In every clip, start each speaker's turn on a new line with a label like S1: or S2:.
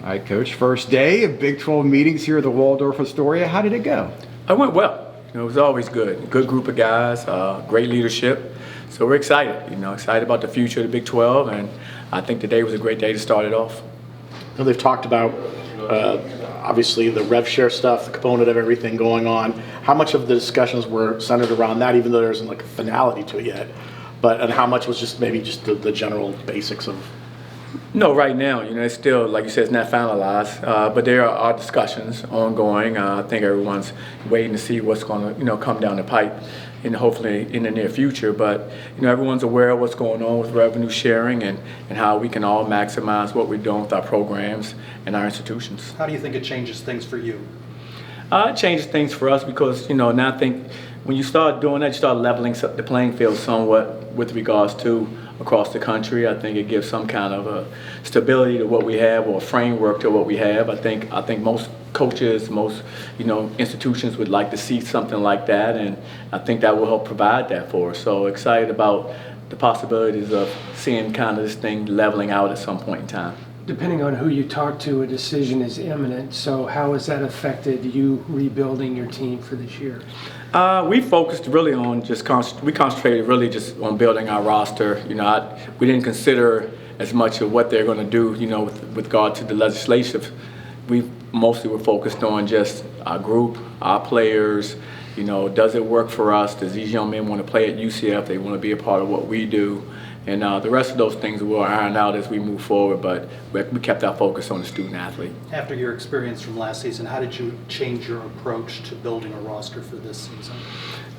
S1: All right, Coach, first day of Big 12 meetings here at the Waldorf Astoria. How did it go?
S2: It went well. It was always good. Good group of guys, great leadership. So we're excited, excited about the future of the Big 12, and I think today was a great day to start it off.
S3: So they've talked about, obviously, the rev share stuff, the component of everything going on. How much of the discussions were centered around that, even though there isn't like a finality to it yet? And how much was just maybe just the general basics of?
S2: No, right now, it's still, like you said, it's not finalized, but there are discussions ongoing. I think everyone's waiting to see what's going to, come down the pipe, and hopefully in the near future. But, everyone's aware of what's going on with revenue sharing and how we can all maximize what we're doing with our programs and our institutions.
S4: How do you think it changes things for you?
S2: It changes things for us because, now I think when you start doing that, you start leveling the playing field somewhat with regards to across the country. I think it gives some kind of a stability to what we have, or a framework to what we have. I think most coaches, most institutions would like to see something like that, and I think that will help provide that for us. So excited about the possibilities of seeing kind of this thing leveling out at some point in time.
S5: Depending on who you talk to, a decision is imminent. So how has that affected you rebuilding your team for this year?
S2: We focused really on we concentrated really just on building our roster. We didn't consider as much of what they're going to do, with regard to the legislative. We mostly were focused on just our group, our players. Does it work for us? Does these young men want to play at UCF? They want to be a part of what we do. And the rest of those things will iron out as we move forward, but we kept our focus on the student athlete.
S4: After your experience from last season, how did you change your approach to building a roster for this season?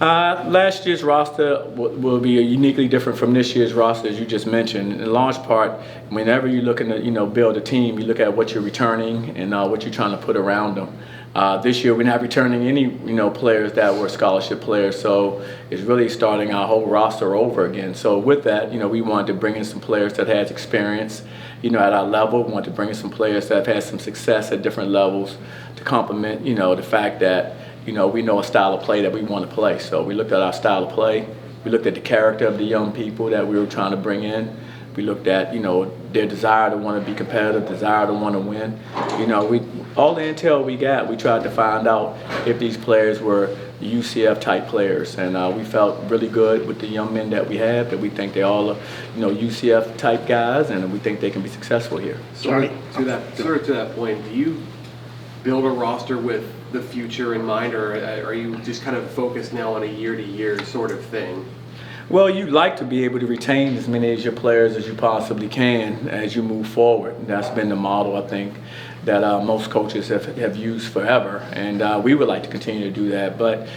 S2: Last year's roster will be uniquely different from this year's roster, as you just mentioned. In large part, whenever you're looking to build a team, you look at what you're returning and what you're trying to put around them. This year we're not returning any players that were scholarship players, so it's really starting our whole roster over again. So with that, we wanted to bring in some players that has experience at our level. We wanted to bring in some players that have had some success at different levels to complement the fact that we know a style of play that we want to play. So we looked at our style of play, we looked at the character of the young people that we were trying to bring in. We looked at, their desire to want to be competitive, desire to want to win. All the intel we got, we tried to find out if these players were UCF type players, and we felt really good with the young men that we have, that we think they all are, UCF type guys, and we think they can be successful here.
S6: To that point, do you build a roster with the future in mind, or are you just kind of focused now on a year-to-year sort of thing?
S2: Well, you'd like to be able to retain as many of your players as you possibly can as you move forward. That's been the model, I think, that most coaches have used forever, and we would like to continue to do that. But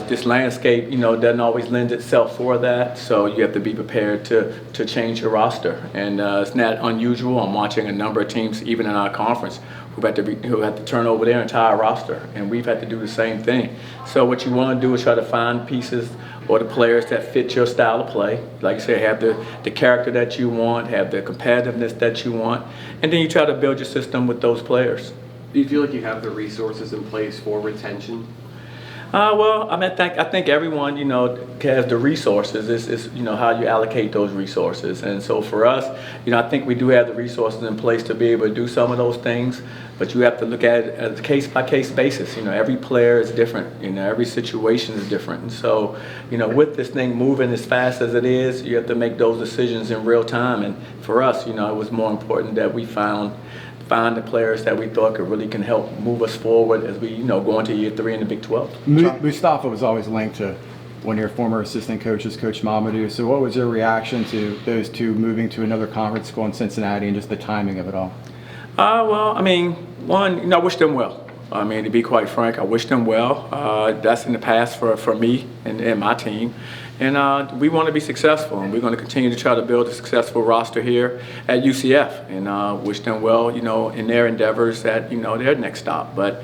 S2: this landscape, doesn't always lend itself for that, so you have to be prepared to change your roster. And it's not unusual. I'm watching a number of teams, even in our conference, who have to turn over their entire roster, and we've had to do the same thing. So what you want to do is try to find pieces or the players that fit your style of play. Like I say, have the character that you want, have the competitiveness that you want, and then you try to build your system with those players.
S6: Do you feel like you have the resources in place for retention?
S2: Well, I think everyone, has the resources. It's how you allocate those resources. And so for us, I think we do have the resources in place to be able to do some of those things, but you have to look at it as a case-by-case basis. Every player is different. Every situation is different. And so, with this thing moving as fast as it is, you have to make those decisions in real time. And for us, it was more important that we find the players that we thought can help move us forward as we go into year 3 in the Big 12.
S1: Mustafa was always linked to one of your former assistant coaches, Coach Mamadou. So what was your reaction to those two moving to another conference school in Cincinnati, and just the timing of it all?
S2: Well, one, I wish them well. To be quite frank, I wish them well. That's in the past for me and my team. And we want to be successful, and we're going to continue to try to build a successful roster here at UCF, and wish them well, in their endeavors at, their next stop. But,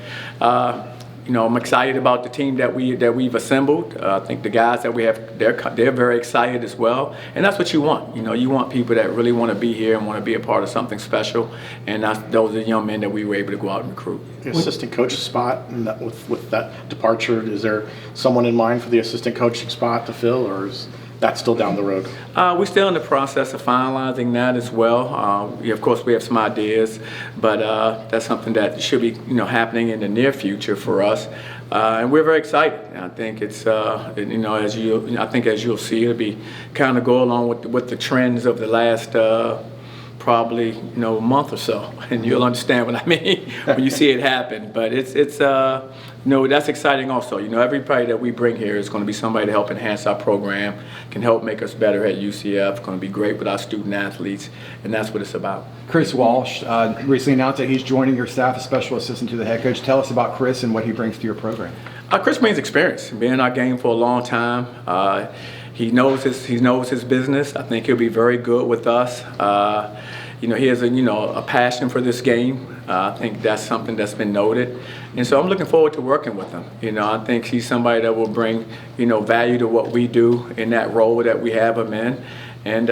S2: I'm excited about the team that we've assembled. I think the guys that we have, they're very excited as well, and that's what you want. You want people that really want to be here and want to be a part of something special, and those are the young men that we were able to go out and recruit.
S3: The assistant coach spot, and with that departure, is there someone in mind for the assistant coaching spot to fill, or is that's still down the road?
S2: We're still in the process of finalizing that as well. Of course, we have some ideas, but that's something that should be, happening in the near future for us. And we're very excited. I think it's, as you'll see, it'll be kind of go along with the trends of the last probably a month or so, and you'll understand what I mean when you see it happen. But it's that's exciting also. Everybody that we bring here is going to be somebody to help enhance our program, can help make us better at UCF, going to be great with our student athletes, and that's what it's about.
S1: Chris Walsh recently announced that he's joining your staff as special assistant to the head coach. Tell us about Chris and what he brings to your program.
S2: Chris brings experience, been in our game for a long time. He knows his business. I think he'll be very good with us. He has a passion for this game. I think that's something that's been noted, and so I'm looking forward to working with him. I think he's somebody that will bring value to what we do in that role that we have him in, and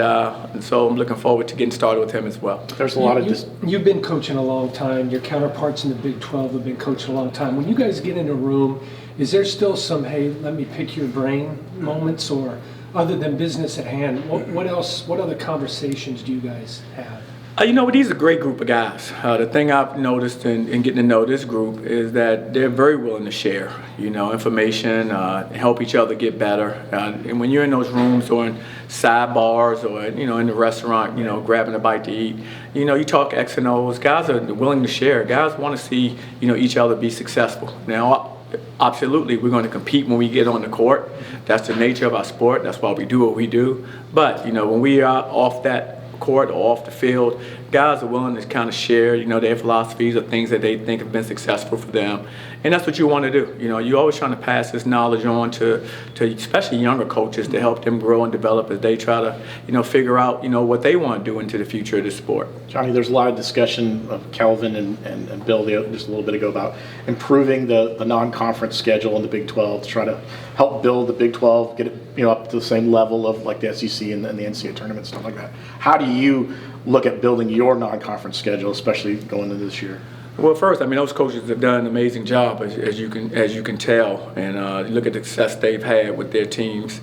S2: so I'm looking forward to getting started with him as well.
S3: There's a lot of
S5: You've been coaching a long time. Your counterparts in the Big 12 have been coaching a long time. When you guys get in a room, is there still some, hey, let me pick your brain moments, or other than business at hand, what else? What other conversations do you guys have?
S2: These are a great group of guys. The thing I've noticed in getting to know this group is that they're very willing to share, information, help each other get better. And when you're in those rooms or in sidebars or, in the restaurant, grabbing a bite to eat, you talk X and O's. Guys are willing to share. Guys want to see, each other be successful. Now, absolutely, we're going to compete when we get on the court. That's the nature of our sport. That's why we do what we do. But, when we are off that court or off the field, guys are willing to kind of share, their philosophies or things that they think have been successful for them. And that's what you want to do. You're always trying to pass this knowledge on to especially younger coaches to help them grow and develop as they try to, figure out, what they want to do into the future of the sport.
S3: Johnny, there's a lot of discussion of Kelvin and Bill just a little bit ago about improving the non-conference schedule in the Big 12 to try to help build the Big 12, get it up to the same level of like the SEC and the NCAA tournament, stuff like that. How do you look at building your non-conference schedule, especially going into this year?
S2: Well, first, those coaches have done an amazing job, as you can tell, and look at the success they've had with their teams.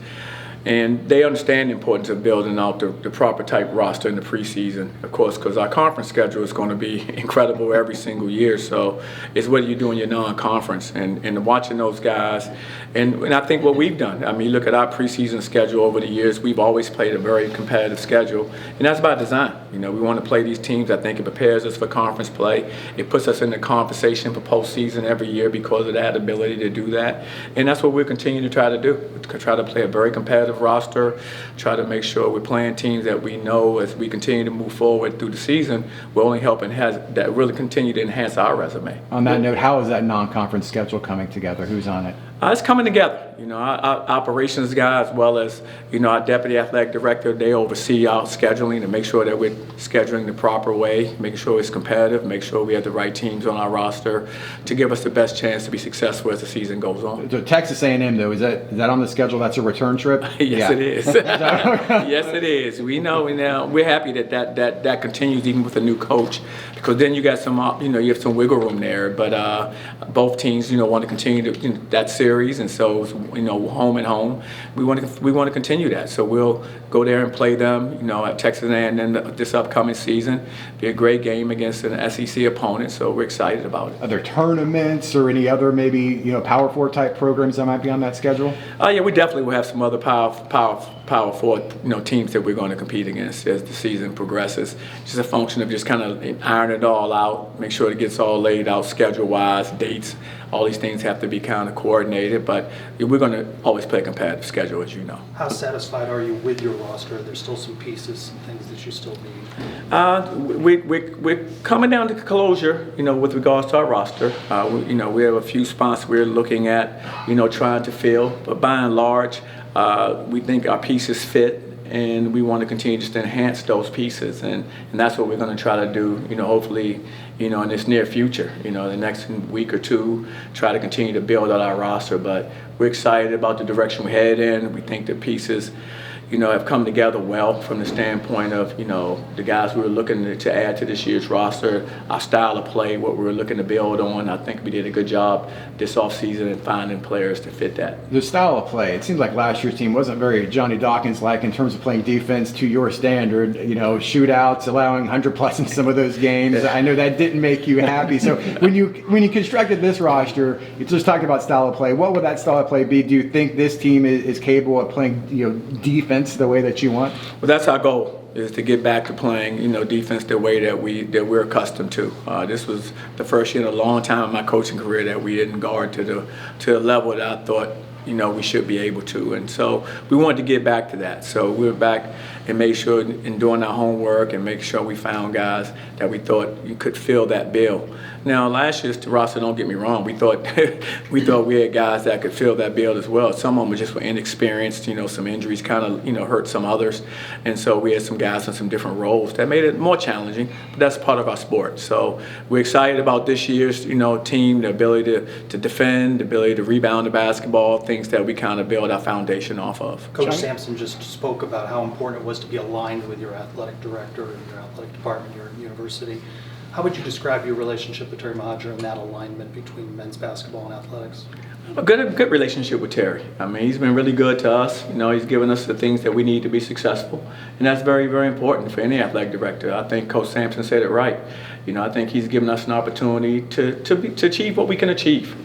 S2: And they understand the importance of building out the proper type roster in the preseason, of course, because our conference schedule is going to be incredible every single year. So it's what you do in your non-conference and watching those guys. And I think what we've done, you look at our preseason schedule over the years, we've always played a very competitive schedule. And that's by design. We want to play these teams. I think it prepares us for conference play. It puts us in the conversation for postseason every year because of that ability to do that. And that's what we'll continue to try to do, try to play a very competitive roster, try to make sure we're playing teams that we know as we continue to move forward through the season will only help that really continue to enhance our resume.
S1: On that note, how is that non-conference schedule coming together? Who's on it?
S2: It's coming together. Our operations guy as well as, our deputy athletic director, they oversee our scheduling to make sure that we're scheduling the proper way, making sure it's competitive, make sure we have the right teams on our roster to give us the best chance to be successful as the season goes on.
S1: So Texas A&M, though, is that on the schedule? That's a return trip?
S2: Yes, it is. Yes, it is. We know, we're happy that continues even with a new coach, because then you got some, you have some wiggle room there. But both teams, want to continue that series, and so home and home, we want to continue that. So we'll go there and play them, at Texas A&M this upcoming season. Be a great game against an SEC opponent. So we're excited about it.
S1: Are there tournaments or any other maybe Power 4 type programs that might be on that schedule?
S2: Yeah, we definitely will have some other Power 4 teams that we're going to compete against as the season progresses. Just a function of just kind of iron it all out, make sure it gets all laid out schedule-wise, dates. All these things have to be kind of coordinated, but we're going to always play a competitive schedule, as you know.
S4: How satisfied are you with your roster? Are there still some pieces, some things that you still need?
S2: We're coming down to closure, with regards to our roster. We have a few spots we're looking at, trying to fill, but by and large, we think our pieces fit, and we want to continue just to enhance those pieces, and that's what we're going to try to do, hopefully, in this near future, the next week or two, try to continue to build out our roster. But we're excited about the direction we're headed in. We think the pieces, have come together well from the standpoint of, the guys we were looking to add to this year's roster, our style of play, what we were looking to build on. I think we did a good job this offseason in finding players to fit that.
S1: The style of play, it seems like last year's team wasn't very Johnny Dawkins-like in terms of playing defense to your standard, shootouts, allowing 100+ in some of those games. I know that didn't make you happy. So when you constructed this roster, you just talked about style of play. What would that style of play be? Do you think this team is capable of playing defense the way that you want?
S2: Well, that's our goal, is to get back to playing, defense the way that we're accustomed to. This was the first year in a long time in my coaching career that we didn't guard to the level that I thought we should be able to, and so we wanted to get back to that. So we were back and made sure in doing our homework and making sure we found guys that we thought could fill that bill. Now, last year's roster, don't get me wrong, we thought we had guys that could fill that bill as well. Some of them just were inexperienced. Some injuries kind of hurt some others, and so we had some guys in some different roles that made it more challenging. But that's part of our sport. So we're excited about this year's team, the ability to defend, the ability to rebound the basketball, things that we kind of build our foundation off of.
S4: Coach Sampson just spoke about how important it was to be aligned with your athletic director and your athletic department, your university. How would you describe your relationship with Terry Mahadra and that alignment between men's basketball and athletics?
S2: A good relationship with Terry. I mean, he's been really good to us. He's given us the things that we need to be successful, and that's very, very important for any athletic director. I think Coach Sampson said it right. I think he's given us an opportunity to achieve what we can achieve,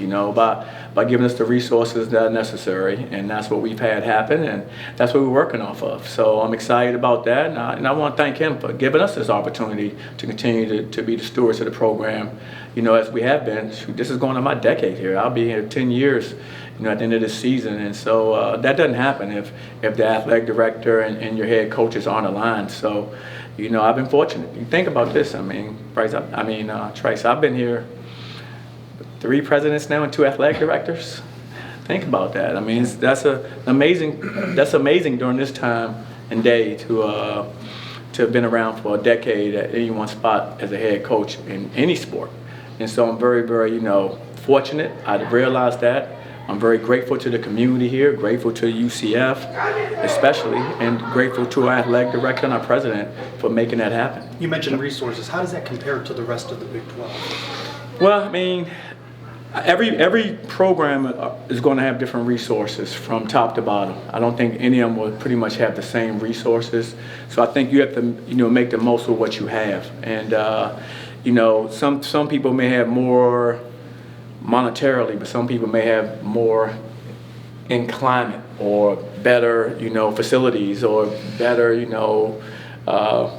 S2: by giving us the resources that are necessary, and that's what we've had happen, and that's what we're working off of. So I'm excited about that, and I want to thank him for giving us this opportunity to continue to be the stewards of the program, as we have been. This is going on my decade here. I'll be here 10 years, at the end of this season, and so that doesn't happen if the athletic director and your head coaches aren't aligned. So, I've been fortunate. You think about this. Trace, I've been here 3 presidents now and 2 athletic directors. Think about that. That's amazing during this time and day to have been around for a decade at any one spot as a head coach in any sport. And so I'm very, very, fortunate. I realized that. I'm very grateful to the community here, grateful to UCF especially, and grateful to our athletic director and our president for making that happen.
S4: You mentioned resources. How does that compare to the rest of the Big 12?
S2: Well, every program is going to have different resources from top to bottom. I don't think any of them will pretty much have the same resources. So I think you have to, make the most of what you have. And, some people may have more monetarily, but some people may have more in climate or better, facilities or better,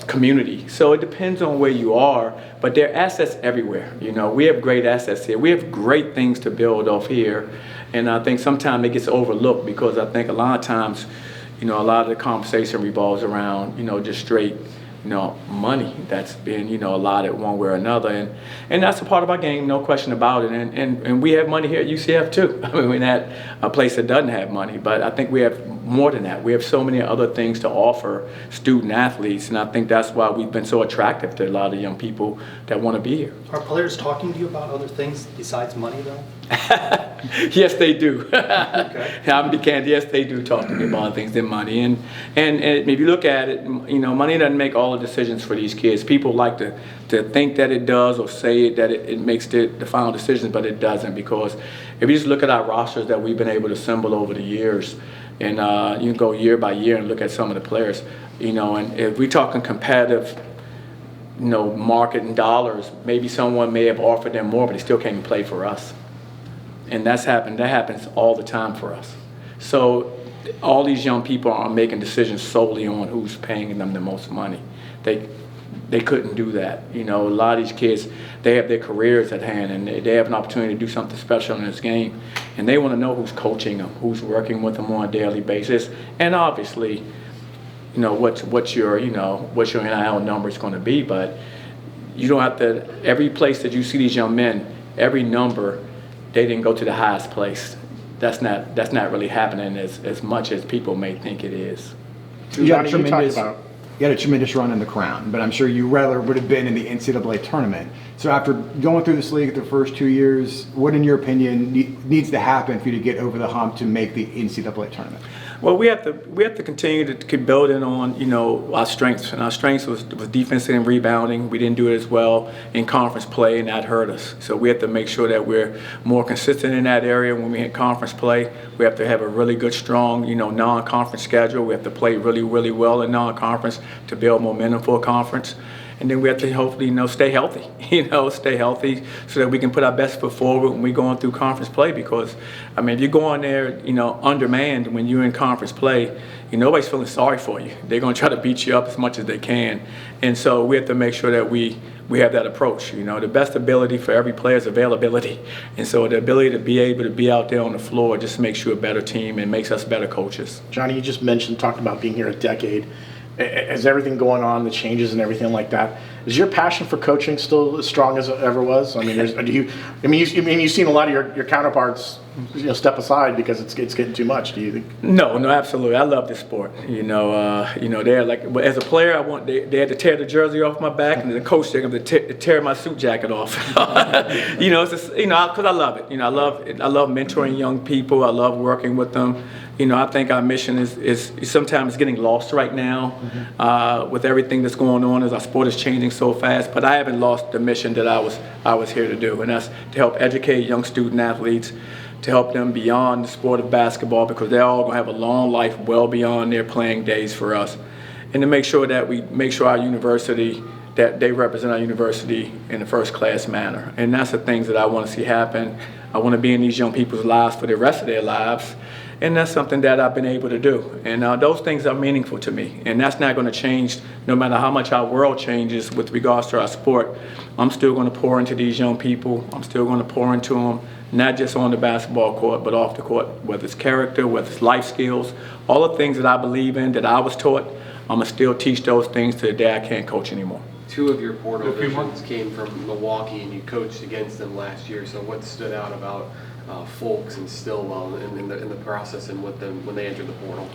S2: community. So it depends on where you are, but there are assets everywhere. We have great assets here. We have great things to build off here, and I think sometimes it gets overlooked because I think a lot of times, a lot of the conversation revolves around, just straight, money that's been, allotted one way or another, and that's a part of our game, no question about it. And we have money here at UCF too. We're not a place that doesn't have money, but I think we have more than that. We have so many other things to offer student athletes, and I think that's why we've been so attractive to a lot of young people that want to be here.
S4: Are players talking to you about other things besides money, though?
S2: Yes, they do.
S4: Okay.
S2: I'm be candid. Yes, they do talk to me about things than money. And if you look at it, money doesn't make all the decisions for these kids. People like to think that it does or say that it makes the final decisions, but it doesn't, because if you just look at our rosters that we've been able to assemble over the years, and you can go year by year and look at some of the players, and if we're talking competitive, market and dollars, maybe someone may have offered them more, but they still can't play for us. And that happens all the time for us. So all these young people are making decisions solely on who's paying them the most money. They couldn't do that. A lot of these kids, they have their careers at hand, and they have an opportunity to do something special in this game, and they want to know who's coaching them, who's working with them on a daily basis, and obviously, what your NIL number is going to be. But you don't have to. Every place that you see these young men, every number, they didn't go to the highest place. That's not really happening as much as people may think it is.
S1: You had a tremendous run in the Crown, but I'm sure you rather would have been in the NCAA tournament. So after going through this league the first 2 years, what in your opinion needs to happen for you to get over the hump to make the NCAA tournament?
S2: Well, we have to continue to keep building on our strengths, and our strengths was defense and rebounding. We didn't do it as well in conference play, and that hurt us. So we have to make sure that we're more consistent in that area when we hit conference play. We have to have a really good, strong non-conference schedule. We have to play really, really well in non-conference to build momentum for a conference. And then we have to hopefully, stay healthy, stay healthy so that we can put our best foot forward when we're going through conference play. Because, if you go on there, undermanned when you're in conference play, nobody's feeling sorry for you. They're going to try to beat you up as much as they can. And so we have to make sure that we have that approach. The best ability for every player is availability. And so the ability to be able to be out there on the floor just makes you a better team and makes us better coaches.
S3: Johnny, you just talked about being here a decade. As everything going on, the changes and everything like that, is your passion for coaching still as strong as it ever was? You've seen a lot of your counterparts, step aside because it's getting too much. Do you think?
S2: No, absolutely. I love this sport. They're like, as a player, they had to tear the jersey off my back, and the coach they're going to tear my suit jacket off. Because I love it. I love mentoring young people. I love working with them. I think our mission is sometimes getting lost right now with everything that's going on as our sport is changing so fast. But I haven't lost the mission that I was here to do, and that's to help educate young student athletes, to help them beyond the sport of basketball, because they're all going to have a long life well beyond their playing days for us, and to make sure that we make sure our university, that they represent our university in a first-class manner. And that's the things that I want to see happen. I want to be in these young people's lives for the rest of their lives. And that's something that I've been able to do. And those things are meaningful to me. And that's not going to change no matter how much our world changes with regards to our sport. I'm still going to pour into these young people. I'm still going to pour into them, not just on the basketball court, but off the court, whether it's character, whether it's life skills, all the things that I believe in, that I was taught, I'm going to still teach those things to the day I can't coach anymore.
S6: Two of your portal visions came from Milwaukee, and you coached against them last year. So what stood out about Folks and Stillwell in the process and with them when they entered the portal?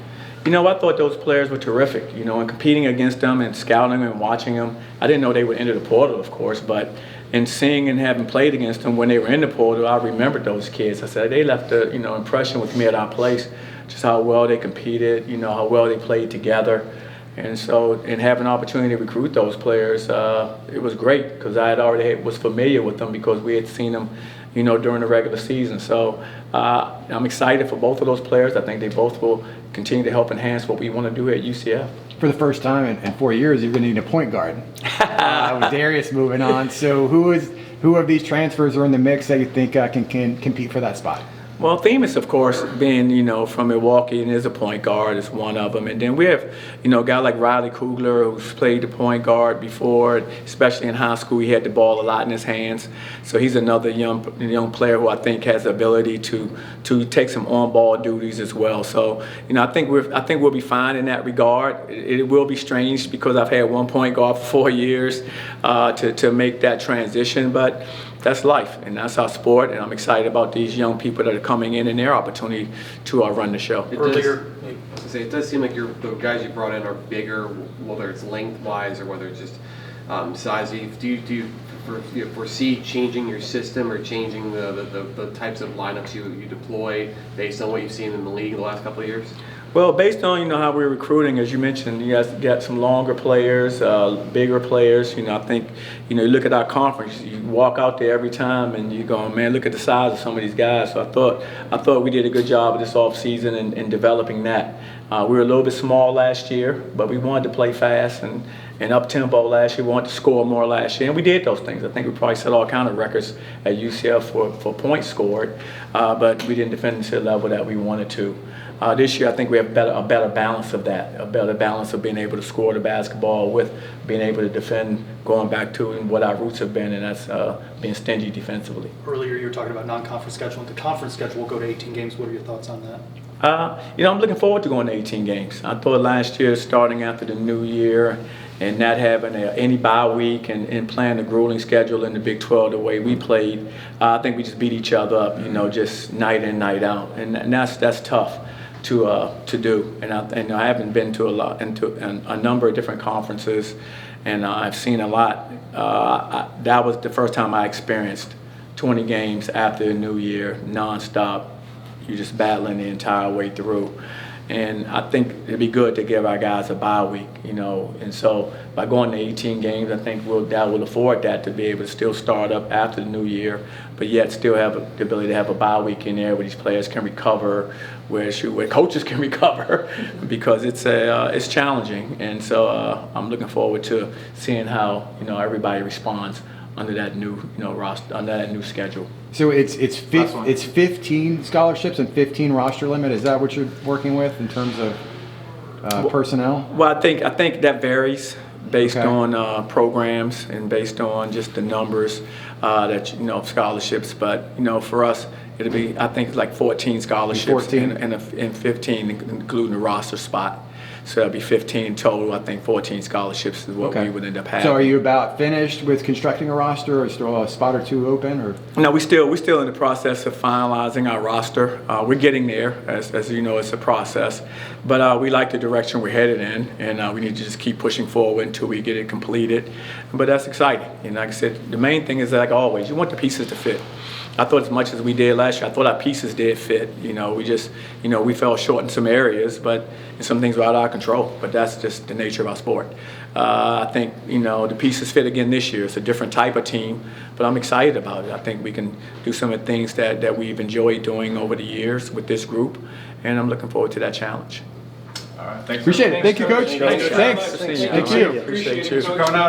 S2: I thought those players were terrific. And competing against them and scouting them and watching them, I didn't know they would enter the portal, of course, but in seeing and having played against them when they were in the portal, I remembered those kids. I said they left a impression with me at our place, just how well they competed, how well they played together. And so, in having an opportunity to recruit those players, it was great because I was familiar with them because we had seen them, during the regular season. So I'm excited for both of those players. I think they both will continue to help enhance what we want to do at UCF.
S1: For the first time in 4 years, you're going to need a point guard. With Darius moving on, so who of these transfers are in the mix that you think can compete for that spot?
S2: Well, Themis, of course, being, from Milwaukee and is a point guard, is one of them. And then we have, a guy like Riley Kugler, who's played the point guard before, especially in high school. He had the ball a lot in his hands. So he's another young player who I think has the ability to take some on-ball duties as well. So, I think we'll be fine in that regard. It will be strange because I've had one point guard for 4 years to make that transition, but that's life, and that's our sport, and I'm excited about these young people that are coming in and their opportunity to run the show.
S6: It does seem like the guys you brought in are bigger, whether it's lengthwise or whether it's just size. Do you foresee changing your system or changing the types of lineups you deploy based on what you've seen in the league the last couple of years?
S2: Well, based on how we're recruiting, as you mentioned, you guys got some longer players, bigger players. I think you look at our conference. You walk out there every time, and you go, man, look at the size of some of these guys. So I thought we did a good job of this off season in developing that. We were a little bit small last year, but we wanted to play fast and up tempo last year. We wanted to score more last year, and we did those things. I think we probably set all kind of records at UCF for points scored, but we didn't defend to the level that we wanted to. This year, I think we have a better balance of that, a better balance of being able to score the basketball with being able to defend, going back to what our roots have been, and that's being stingy defensively.
S4: Earlier, you were talking about non-conference schedule. The conference schedule will go to 18 games. What are your thoughts on that?
S2: I'm looking forward to going to 18 games. I thought last year, starting after the new year, and not having any bye week and playing a grueling schedule in the Big 12 the way we played, I think we just beat each other up, just night in, night out, and that's tough to do. And I haven't been to a number of different conferences, and I've seen a lot. That was the first time I experienced 20 games after the new year, nonstop. You're just battling the entire way through. And I think it'd be good to give our guys a bye week, you know. And so by going to 18 games, I think that will afford that to be able to still start up after the new year, but yet still have the ability to have a bye week in there where these players can recover, where coaches can recover, because it's challenging. And so I'm looking forward to seeing how, you know, everybody responds under that new, you know, roster, under that new schedule.
S1: So it's 15 scholarships and 15 roster limit. Is that what you're working with in terms of personnel?
S2: Well, I think that varies based
S1: Okay.
S2: on programs and based on just the numbers that, you know, of scholarships. But, you know, for us, it'll be, I think it's like 14 scholarships
S1: 14.
S2: and 15 including the roster spot. So that'll be 15 total. I think 14 scholarships is what we would end up having.
S1: So are you about finished with constructing a roster, or still a spot or two open, or?
S2: No, we're still in the process of finalizing our roster. We're getting there, as you know, it's a process. But we like the direction we're headed in, and we need to just keep pushing forward until we get it completed. But that's exciting. And like I said, the main thing is, like always, you want the pieces to fit. I thought as much as we did last year, I thought our pieces did fit. You know, we just, you know, we fell short in some areas, but some things were out of our control. But that's just the nature of our sport. I think, you know, the pieces fit again this year. It's a different type of team, but I'm excited about it. I think we can do some of the things that we've enjoyed doing over the years with this group, and I'm looking forward to that challenge.
S1: Appreciate it. Thank you, Coach.
S2: Thanks.
S1: Thanks.
S2: Thanks.
S1: Thank you.
S2: Appreciate you.
S6: Thanks for coming out.